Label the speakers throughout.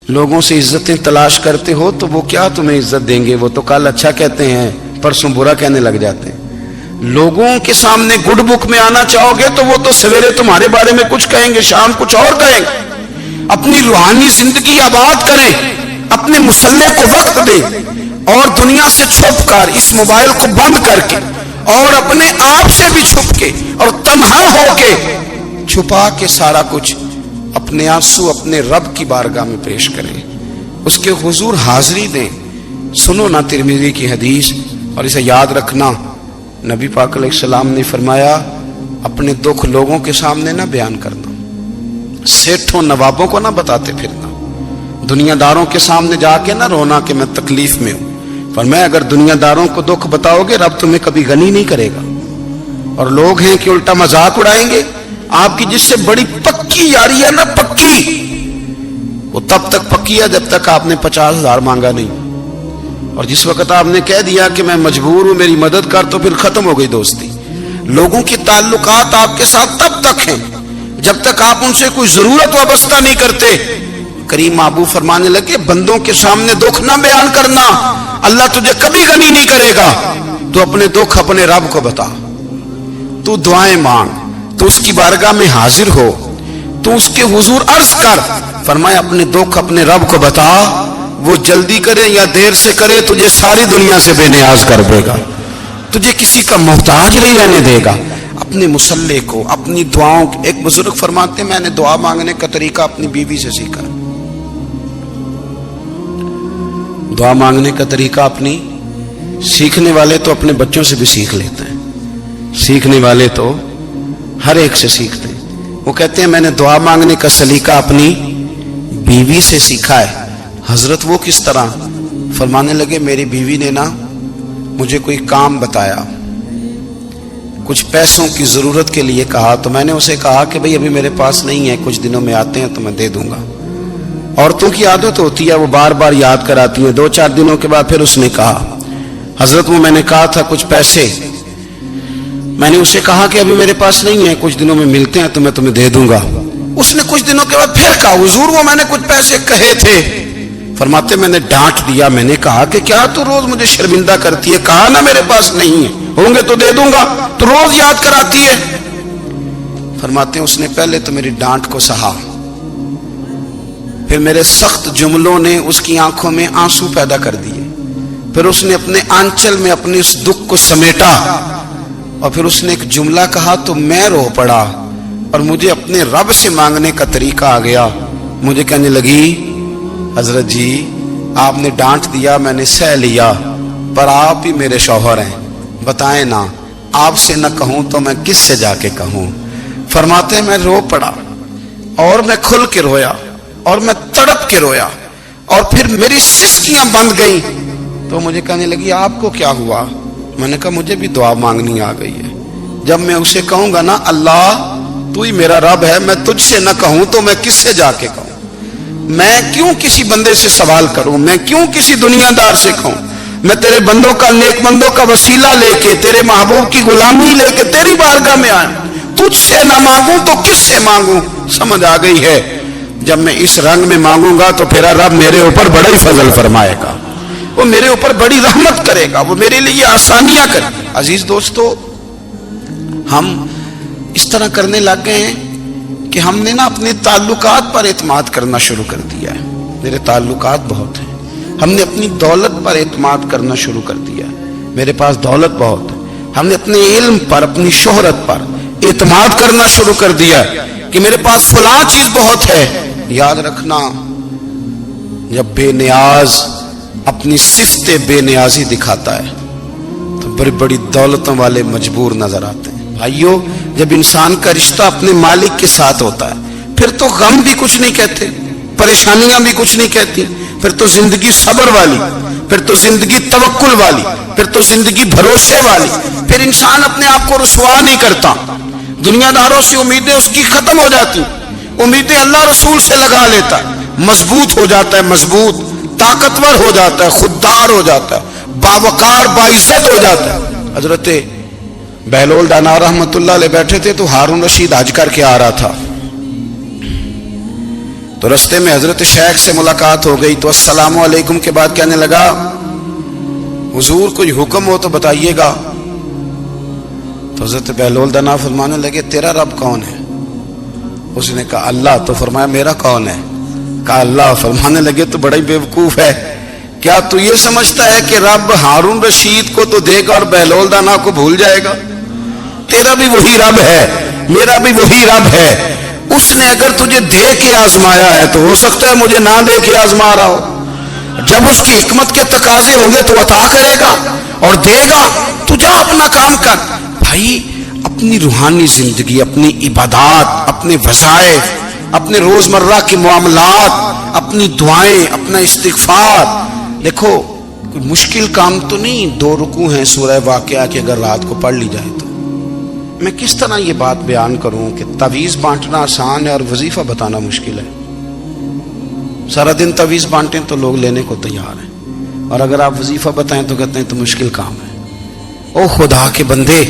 Speaker 1: لوگوں سے عزتیں تلاش کرتے ہو تو وہ کیا تمہیں عزت دیں گے؟ وہ تو کل اچھا کہتے ہیں پرسوں برا کہنے لگ جاتے ہیں۔ لوگوں کے سامنے گڈ بک میں آنا چاہو گے تو وہ تو سویرے تمہارے بارے میں کچھ کہیں گے، شام کچھ اور کہیں گے۔ اپنی روحانی زندگی آباد کریں، اپنے مسلح کو وقت دیں، اور دنیا سے چھپ کر اس موبائل کو بند کر کے اور اپنے آپ سے بھی چھپ کے اور تنہا ہو کے چھپا کے سارا کچھ اپنے آنسو اپنے رب کی بارگاہ میں پیش کریں، اس کے حضور حاضری دیں۔ سنو نا ترمذی کی حدیث، اور اسے یاد رکھنا، نبی پاک علیہ السلام نے فرمایا اپنے دکھ لوگوں کے سامنے نہ بیان کرنا، سیٹھوں نوابوں کو نہ بتاتے پھرنا، دنیا داروں کے سامنے جا کے نہ رونا کہ میں تکلیف میں ہوں۔ فرمایا اگر دنیا داروں کو دکھ بتاؤ گے رب تمہیں کبھی غنی نہیں کرے گا۔ اور لوگ ہیں کہ الٹا مذاق اڑائیں گے آپ کی، جس سے بڑی پکی یاری ہے نا، پکی، وہ تب تک پکی ہے جب تک آپ نے 50,000 مانگا نہیں، اور جس وقت آپ نے کہہ دیا کہ میں مجبور ہوں میری مدد کر تو پھر ختم ہو گئی دوستی۔ لوگوں کے تعلقات آپ کے ساتھ تب تک ہیں جب تک آپ ان سے کوئی ضرورت وابستہ نہیں کرتے۔ کریم محبوب فرمانے لگے بندوں کے سامنے دکھ نہ بیان کرنا، اللہ تجھے کبھی غنی نہیں کرے گا۔ تو اپنے دکھ اپنے رب کو بتا، تو دعائیں مانگ، تو اس کی بارگاہ میں حاضر ہو، تو اس کے حضور عرض کر۔ فرمایا اپنے دکھ اپنے رب کو بتا، وہ جلدی کرے یا دیر سے کرے تجھے ساری دنیا سے بے نیاز کر دے گا، تجھے کسی کا محتاج نہیں رہنے دے گا۔ اپنے مسلح کو، اپنی دعاؤں، ایک بزرگ فرماتے ہیں میں نے دعا مانگنے کا طریقہ اپنی بیوی سے سیکھا، دعا مانگنے کا طریقہ اپنی، سیکھنے والے تو اپنے بچوں سے بھی سیکھ لیتے ہیں، سیکھنے والے تو ہر ایک سے سیکھتے ہیں۔ وہ کہتے ہیں میں نے دعا مانگنے کا سلیقہ اپنی بیوی سے سیکھا ہے۔ حضرت وہ کس طرح؟ فرمانے لگے میری بیوی نے نا مجھے کوئی کام بتایا، کچھ پیسوں کی ضرورت کے لیے کہا، تو میں نے اسے کہا کہ بھئی ابھی میرے پاس نہیں ہے، کچھ دنوں میں آتے ہیں تو میں دے دوں گا۔ عورتوں کی عادت ہوتی ہے وہ بار بار یاد کراتی ہیں، 2-4 دنوں کے بعد پھر اس نے کہا حضرت وہ میں نے کہا تھا کچھ پیسے، میں نے اسے کہا کہ ابھی میرے پاس نہیں ہے، کچھ دنوں میں ملتے ہیں تو میں تمہیں دے دوں گا۔ اس نے کچھ دنوں کے بعد پھر کہا حضور وہ میں نے کچھ پیسے کہے تھے۔ فرماتے میں نے ڈانٹ دیا، میں نے کہا کہ کیا تو روز مجھے شرمندہ کرتی ہے، کہا نا میرے پاس نہیں ہے، ہوں گے تو دے دوں گا، تو روز یاد کراتی ہے۔ فرماتے ہیں اس نے پہلے تو میری ڈانٹ کو سہا، پھر میرے سخت جملوں نے اس کی آنکھوں میں آنسو پیدا کر دیے، پھر اس نے اپنے آنچل میں اپنے اس دکھ کو سمیٹا، اور پھر اس نے ایک جملہ کہا تو میں رو پڑا، اور مجھے اپنے رب سے مانگنے کا طریقہ آ گیا۔ مجھے کہنے لگی حضرت جی آپ نے ڈانٹ دیا میں نے سہ لیا، پر آپ ہی میرے شوہر ہیں، بتائیں نا آپ سے نہ کہوں تو میں کس سے جا کے کہوں۔ فرماتے ہیں میں رو پڑا، اور میں کھل کے رویا، اور میں تڑپ کے رویا، اور پھر میری سسکیاں بند گئیں۔ تو مجھے کہنے لگی آپ کو کیا ہوا؟ میں نے کہا مجھے بھی دعا مانگنی آ گئی ہے، جب میں اسے کہوں گا نا اللہ تو ہی میرا رب ہے، میں تجھ سے نہ کہوں تو میں کس سے جا کے کہوں؟ میں کیوں کسی بندے سے سوال کروں؟ میں کیوں کسی دنیا دار سے کہوں؟ میں تیرے بندوں کا، نیک بندوں کا وسیلہ لے کے، تیرے محبوب کی غلامی لے کے تیری بارگاہ میں آئیں، تجھ سے نہ مانگوں تو کس سے مانگوں؟ سمجھ آ گئی ہے جب میں اس رنگ میں مانگوں گا تو پھر رب میرے اوپر بڑا ہی فضل فرمائے گا، وہ میرے اوپر بڑی رحمت کرے گا، وہ میرے لیے آسانیاں کرے گا۔ عزیز دوستو ہم اس طرح کرنے لگ گئے ہیں کہ ہم نے نا اپنے تعلقات پر اعتماد کرنا شروع کر دیا ہے۔ میرے تعلقات بہت ہیں، ہم نے اپنی دولت پر اعتماد کرنا شروع کر دیا ہے، میرے پاس دولت بہت ہے۔ ہم نے اپنے علم پر، اپنی شہرت پر اعتماد کرنا شروع کر دیا ہے کہ میرے پاس فلاں چیز بہت ہے۔ یاد رکھنا جب بے نیاز اپنی صفت بے نیازی دکھاتا ہے تو بڑی بڑی دولتوں والے مجبور نظر آتے ہیں۔ بھائیو جب انسان کا رشتہ اپنے مالک کے ساتھ ہوتا ہے پھر تو غم بھی کچھ نہیں کہتے، پریشانیاں بھی کچھ نہیں کہتی، پھر تو زندگی صبر والی، پھر تو زندگی توکل والی، پھر تو زندگی بھروسے والی، پھر انسان اپنے آپ کو رسوا نہیں کرتا، دنیا داروں سے امیدیں اس کی ختم ہو جاتی، امیدیں اللہ رسول سے لگا لیتا ہے، مضبوط ہو جاتا ہے، مضبوط، طاقتور ہو جاتا ہے، خوددار ہو جاتا ہے، باوقار باعزت ہو جاتا ہے۔ حضرت بہلول دانا رحمت اللہ علیہ بیٹھے تھے تو ہارون رشید حج کر کے آ رہا تھا، تو رستے میں حضرت شیخ سے ملاقات ہو گئی تو السلام علیکم کے بعد کہنے لگا حضور کوئی حکم ہو تو بتائیے گا. تو حضرت بہلول دنا فرمانے لگے تیرا رب کون ہے؟ اس نے کہا اللہ. تو فرمایا میرا کون ہے؟ کہا اللہ. فرمانے لگے تو بڑا ہی بیوقوف ہے, کیا تو یہ سمجھتا ہے کہ رب ہارون رشید کو تو دے گا اور بہلول دانا کو بھول جائے گا؟ تیرا بھی وہی رب ہے, میرا بھی وہی رب ہے. اس نے اگر تجھے دے کے آزمایا ہے تو ہو سکتا ہے مجھے نہ دے کے آزما رہا ہو. جب اس کی حکمت کے تقاضے ہوں گے تو عطا کرے گا اور دے گا. تو جا اپنا کام کر. بھائی اپنی روحانی زندگی, اپنی عبادات, اپنے وظائف, اپنے روزمرہ کے معاملات, اپنی دعائیں, اپنا استغفار. دیکھو کوئی مشکل کام تو نہیں, 2 رکوع ہیں سورہ واقعہ کہ اگر رات کو پڑھ لی جائے تو. میں کس طرح یہ بات بیان کروں کہ تعویذ بانٹنا آسان ہے اور وظیفہ بتانا مشکل ہے. سارا دن تعویذ بانٹیں تو لوگ لینے کو تیار ہیں, اور اگر آپ وظیفہ بتائیں تو کہتے ہیں تو مشکل کام ہے. او خدا کے بندے,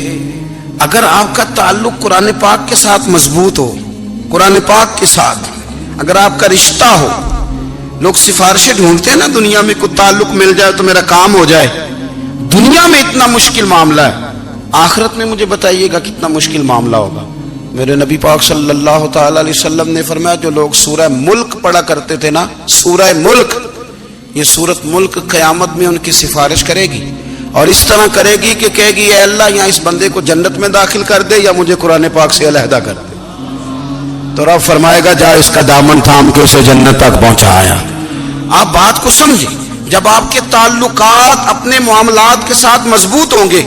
Speaker 1: اگر آپ کا تعلق قرآن پاک کے ساتھ مضبوط ہو, قرآن پاک کے ساتھ اگر آپ کا رشتہ ہو, لوگ سفارشیں ڈھونڈتے ہیں نا دنیا میں, کوئی تعلق مل جائے تو میرا کام ہو جائے. دنیا میں اتنا مشکل معاملہ ہے, آخرت میں مجھے بتائیے گا کتنا مشکل معاملہ ہوگا. میرے نبی پاک صلی اللہ تعالی علیہ وسلم نے فرمایا جو لوگ سورہ ملک پڑھا کرتے تھے نا, سورہ ملک, یہ سورت ملک قیامت میں ان کی سفارش کرے گی, اور اس طرح کرے گی کہ کہے گی اے اللہ یہاں اس بندے کو جنت میں داخل کر دے یا مجھے قرآن پاک سے علیحدہ کر دے. تو رب فرمائے گا جا اس کا دامن تھام کے اسے جنت تک پہنچایا. آپ بات کو سمجھیں, جب آپ کے تعلقات اپنے معاملات کے ساتھ مضبوط ہوں گے,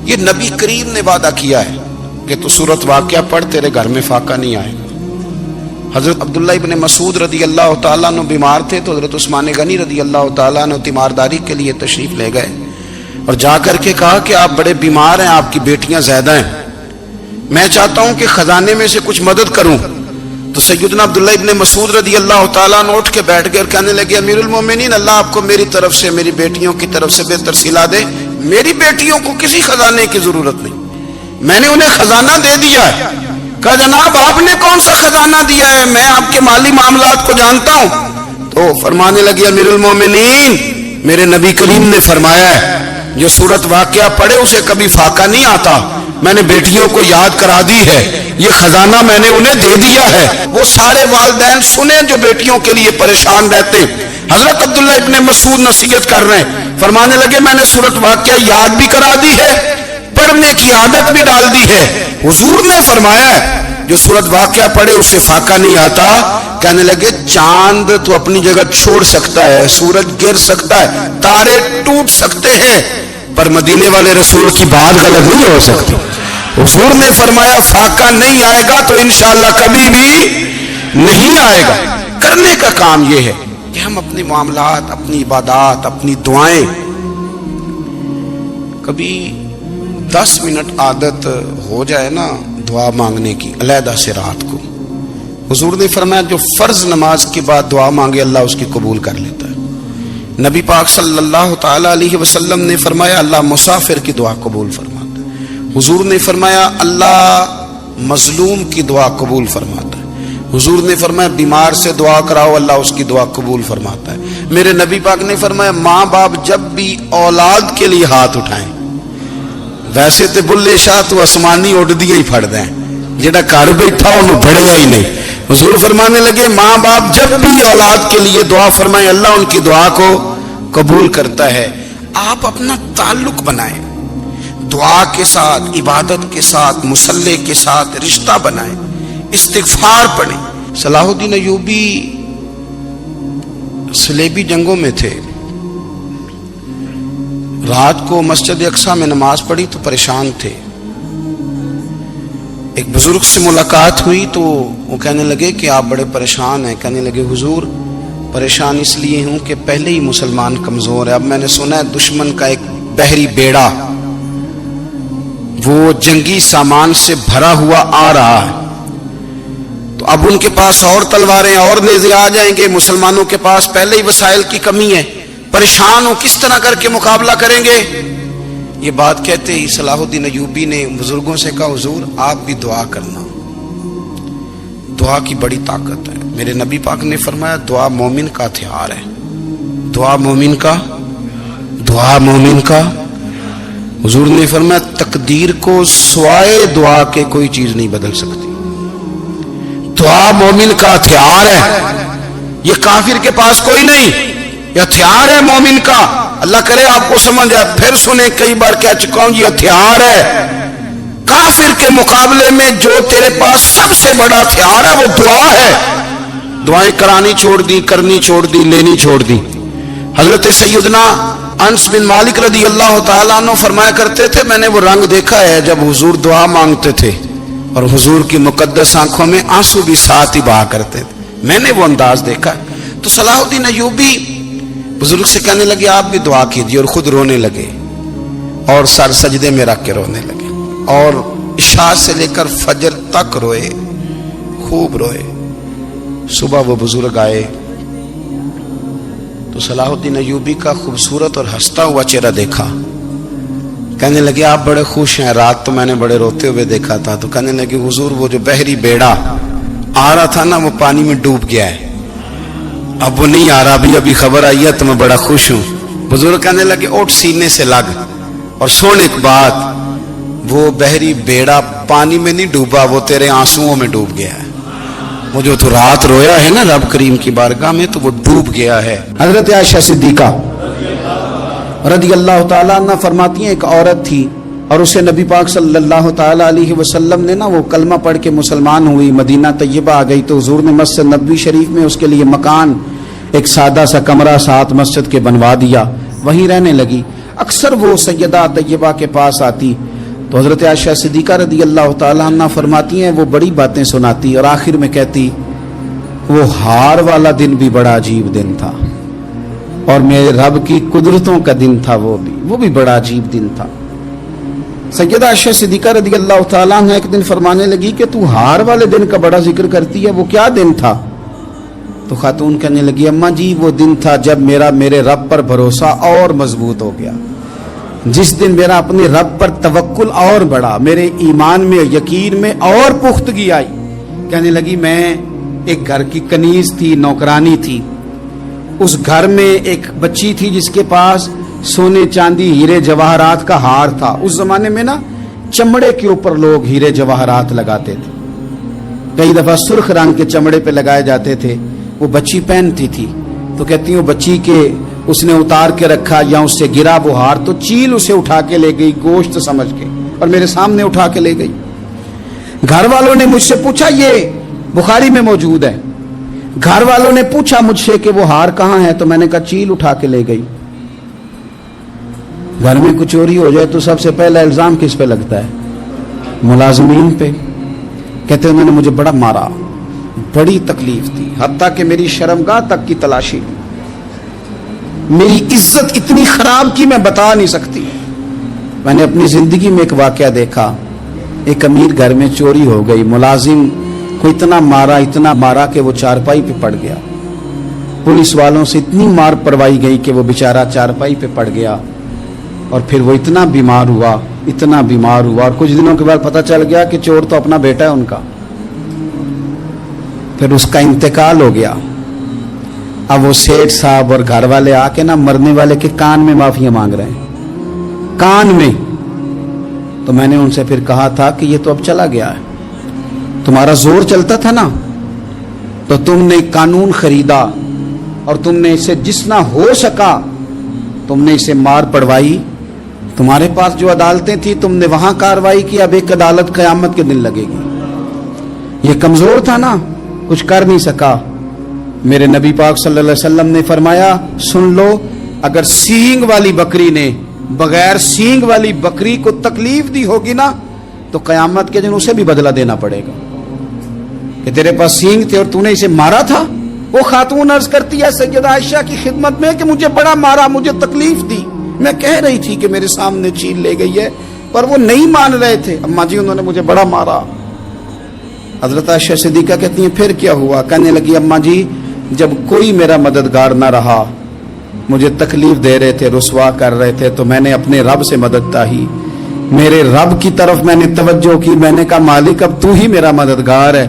Speaker 1: یہ نبی کریم نے وعدہ کیا ہے کہ تو سورت واقعہ پڑھ تیرے گھر میں فاقہ نہیں آئے گا. حضرت عبداللہ ابن مسعود رضی اللہ تعالیٰ عنہ بیمار تھے تو حضرت عثمان غنی رضی اللہ تعالیٰ عنہ تیمارداری کے لیے تشریف لے گئے اور جا کر کے کہا کہ آپ بڑے بیمار ہیں, آپ کی بیٹیاں زیادہ ہیں, میں چاہتا ہوں کہ خزانے میں سے کچھ مدد کروں. تو سیدنا عبداللہ ابن مسعود رضی اللہ تعالیٰ عنہ اٹھ کے بیٹھ گئے اور کہنے لگے امیر المومنین, اللہ آپ کو میری طرف سے, میری بیٹیوں کی طرف سے بہتر صلہ دے. میری بیٹیوں کو کسی خزانے کی ضرورت نہیں, میں نے انہیں خزانہ دے دیا ہے. کہا جناب آپ نے کون سا خزانہ دیا ہے, میں آپ کے مالی معاملات کو جانتا ہوں. تو فرمانے لگے امیر المومنین, میرے نبی کریم نے فرمایا ہے جو سورت واقعہ پڑھے اسے کبھی فاقہ نہیں آتا. میں نے بیٹیوں کو یاد کرا دی ہے, یہ خزانہ میں نے انہیں دے دیا ہے. وہ سارے والدین سنیں جو بیٹیوں کے لیے پریشان رہتے. حضرت عبداللہ ابن مسعود نصیحت کر رہے ہیں, فرمانے لگے میں نے سورت واقعہ یاد بھی کرا دی ہے, پڑھنے کی عادت بھی ڈال دی ہے. حضور نے فرمایا ہے جو سورت واقعہ پڑھے اسے فاقہ نہیں آتا. کہنے لگے چاند تو اپنی جگہ چھوڑ سکتا ہے, سورج گر سکتا ہے, تارے ٹوٹ سکتے ہیں, پر مدینے والے رسول کی بات غلط نہیں ہو سکتی. حضور نے فرمایا فاقہ نہیں آئے گا تو انشاءاللہ کبھی بھی نہیں آئے گا. کرنے کا کام یہ ہے کہ ہم اپنے معاملات, اپنی عبادات, اپنی دعائیں, کبھی 10 منٹ عادت ہو جائے نا دعا مانگنے کی علیحدہ سے رات کو. حضور نے فرمایا جو فرض نماز کے بعد دعا مانگے اللہ اس کی قبول کر لیتا ہے. نبی پاک صلی اللہ تعالی علیہ وسلم نے فرمایا اللہ مسافر کی دعا قبول فرماتا ہے. حضور نے فرمایا اللہ مظلوم کی دعا قبول فرماتا ہے. حضور نے فرمایا بیمار سے دعا کراؤ اللہ اس کی دعا قبول فرماتا ہے. میرے نبی پاک نے فرمایا ماں باپ جب بھی اولاد کے لیے ہاتھ اٹھائیں, ویسے تو بلے شاہ تو آسمانی اڑ دیا ہی پھڑ دیں, جڑا گھر بیٹھا انہوں پڑھیا ہی نہیں. حضور فرمانے لگے ماں باپ جب بھی اولاد کے لیے دعا فرمائیں اللہ ان کی دعا کو قبول کرتا ہے. آپ اپنا تعلق بنائیں, دعا کے ساتھ, عبادت کے ساتھ, مصلی کے ساتھ رشتہ بنائیں, استغفار پڑھیں. صلاح الدین ایوبی صلیبی جنگوں میں تھے, رات کو مسجد اقصی میں نماز پڑھی تو پریشان تھے. ایک بزرگ سے ملاقات ہوئی تو وہ کہنے لگے کہ آپ بڑے پریشان ہیں. کہنے لگے حضور پریشان اس لیے ہوں کہ پہلے ہی مسلمان کمزور ہے, اب میں نے سنا ہے دشمن کا ایک بحری بیڑا وہ جنگی سامان سے بھرا ہوا آ رہا ہے, تو اب ان کے پاس اور تلواریں اور نیزے آ جائیں گے, مسلمانوں کے پاس پہلے ہی وسائل کی کمی ہے, پریشان ہو کس طرح کر کے مقابلہ کریں گے. یہ بات کہتے ہی صلاح الدین ایوبی نے بزرگوں سے کہا حضور آپ بھی دعا کرنا, دعا کی بڑی طاقت ہے. میرے نبی پاک نے فرمایا دعا مومن کا ہتھیار ہے. دعا مومن کا حضور نے فرمایا تقدیر کو سوائے دعا کے کوئی چیز نہیں بدل سکتی. دعا مومن کا ہتھیار ہے. یہ کافر کے پاس کوئی نہیں, یہ ہتھیار ہے مومن کا. اللہ کرے آپ کو سمجھ آئے. پھر سنیں, کئی بار کہہ چکا ہوں یہ ہتھیار ہے. کافر کے مقابلے میں جو تیرے پاس سب سے بڑا ہتھیار ہے وہ دعا ہے. دعائیں کرانی چھوڑ دی, کرنی چھوڑ دی, لینی چھوڑ دی. حضرت سیدنا انس بن مالک رضی اللہ تعالیٰ عنہ فرمایا کرتے تھے میں نے وہ رنگ دیکھا ہے جب حضور دعا مانگتے تھے اور حضور کی مقدس آنکھوں میں آنسو بھی ساتھ ہی بہا کرتے تھے. میں نے وہ انداز دیکھا. تو صلاح الدین ایوبی بزرگ سے کہنے لگے آپ بھی دعا کیجیے, اور خود رونے لگے اور سر سجدے میں رکھ کے رونے لگے, اور عشاء سے لے کر فجر تک روئے, خوب روئے. صبح وہ بزرگ آئے تو صلاح الدین ایوبی کا خوبصورت اور ہنستا ہوا چہرہ دیکھا. کہنے لگے آپ بڑے خوش ہیں, رات تو میں نے بڑے روتے ہوئے دیکھا تھا. تو کہنے لگے حضور وہ جو بحری بیڑا آ رہا تھا نا وہ پانی میں ڈوب گیا ہے, اب وہ نہیں آ رہا, ابھی خبر آئی ہے تو میں بڑا خوش ہوں. بزرگ کہنے لگے اٹھ سینے سے لگ اور سن ایک بات, وہ بحری بیڑا پانی میں نہیں ڈوبا, وہ تیرے آنسوؤں میں ڈوب گیا ہے. وہ جو تو رات رویا ہے نا رب کریم کی بارگاہ میں تو وہ ڈوب گیا ہے. حضرت عائشہ صدیقہ رضی اللہ تعالیٰ عنہ فرماتی ہیں ایک عورت تھی اور اسے نبی پاک صلی اللہ تعالیٰ علیہ وسلم نے نا وہ کلمہ پڑھ کے مسلمان ہوئی, مدینہ طیبہ آ گئی تو حضور نے مسجد نبوی شریف میں اس کے لیے مکان, ایک سادہ سا کمرہ ساتھ مسجد کے بنوا دیا, وہیں رہنے لگی. اکثر وہ سیدہ طیبہ کے پاس آتی تو حضرت عائشہ صدیقہ رضی اللہ تعالیٰ عنہ فرماتی ہیں وہ بڑی باتیں سناتی اور آخر میں کہتی وہ ہار والا دن بھی بڑا عجیب دن تھا اور میرے رب کی قدرتوں کا دن تھا, وہ بھی بڑا عجیب دن تھا. سیدہ عائشہ صدیقہ رضی اللہ تعالیٰ عنہ ایک دن فرمانے لگی کہ تو ہار والے دن کا بڑا ذکر کرتی ہے, وہ کیا دن تھا؟ تو خاتون کہنے لگی اماں جی وہ دن تھا جب میرے رب پر بھروسہ اور مضبوط ہو گیا, جس دن میرا اپنے رب پر توکل اور بڑھا, میرے ایمان میں یقین میں اور پختگی آئی. کہنے لگی میں ایک گھر کی کنیز تھی, نوکرانی تھی, اس گھر میں ایک بچی تھی جس کے پاس سونے چاندی ہیرے جواہرات کا ہار تھا. اس زمانے میں نا چمڑے کے اوپر لوگ ہیرے جواہرات لگاتے تھے, کئی دفعہ سرخ رنگ کے چمڑے پہ لگائے جاتے تھے. وہ بچی پہنتی تھی تو کہتی ہوں بچی کے اس نے اتار کے رکھا یا اس سے گرا وہ ہار تو چیل اسے اٹھا کے لے گئی گوشت سمجھ کے اور میرے سامنے اٹھا کے لے گئی. گھر والوں نے مجھ سے پوچھا, یہ بخاری میں موجود ہے, گھر والوں نے پوچھا مجھ سے کہ وہ ہار کہاں ہے تو میں نے کہا چیل اٹھا کے لے گئی. گھر میں کچھ چوری ہو جائے تو سب سے پہلا الزام کس پہ لگتا ہے؟ ملازمین پہ. کہتے ہیں انہوں نے مجھے بڑا مارا, بڑی تکلیف تھی, حتیٰ کہ میری شرمگاہ تک کی تلاشی, میری عزت اتنی خراب کی میں بتا نہیں سکتی. میں نے اپنی زندگی میں ایک واقعہ دیکھا, ایک امیر گھر میں چوری ہو گئی, ملازم کو اتنا مارا کہ وہ چارپائی پہ پڑ گیا. پولیس والوں سے اتنی مار پروائی گئی کہ وہ بیچارہ چارپائی پہ پڑ گیا اور پھر وہ اتنا بیمار ہوا اور کچھ دنوں کے بعد پتہ چل گیا کہ چور تو اپنا بیٹا ہے ان کا. پھر اس کا انتقال ہو گیا. اب وہ سیٹھ صاحب اور گھر والے آ کے نا مرنے والے کے کان میں معافی مانگ رہے ہیں, کان میں. تو میں نے ان سے پھر کہا تھا کہ یہ تو اب چلا گیا ہے, تمہارا زور چلتا تھا نا تو تم نے قانون خریدا اور تم نے اسے جتنا ہو سکا تم نے اسے مار پڑوائی. تمہارے پاس جو عدالتیں تھی تم نے وہاں کاروائی کی, اب ایک عدالت قیامت کے دن لگے گی. یہ کمزور تھا نا, کچھ کر نہیں سکا. میرے نبی پاک صلی اللہ علیہ وسلم نے فرمایا سن لو, اگر سینگ والی بکری نے بغیر سینگ والی بکری کو تکلیف دی ہوگی نا تو قیامت کے دن اسے بھی بدلہ دینا پڑے گا کہ تیرے پاس سینگ تھے اور تو نے اسے مارا تھا. وہ خاتون عرض کرتی ہے سیدہ عائشہ کی خدمت میں کہ مجھے بڑا مارا, مجھے تکلیف دی, میں کہہ رہی تھی کہ میرے سامنے چیل لے گئی ہے پر وہ نہیں مان رہے تھے. اماں جی انہوں نے مجھے بڑا مارا. حضرت عائشہ صدیقہ کہتی ہیں پھر کیا ہوا؟ کہنے لگی اماں جی جب کوئی میرا مددگار نہ رہا, مجھے تکلیف دے رہے تھے, رسوا کر رہے تھے, تو میں نے اپنے رب سے مدد چاہی, میرے رب کی طرف میں نے توجہ کی. میں نے کہا مالک اب تو ہی میرا مددگار ہے.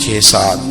Speaker 1: 6-7,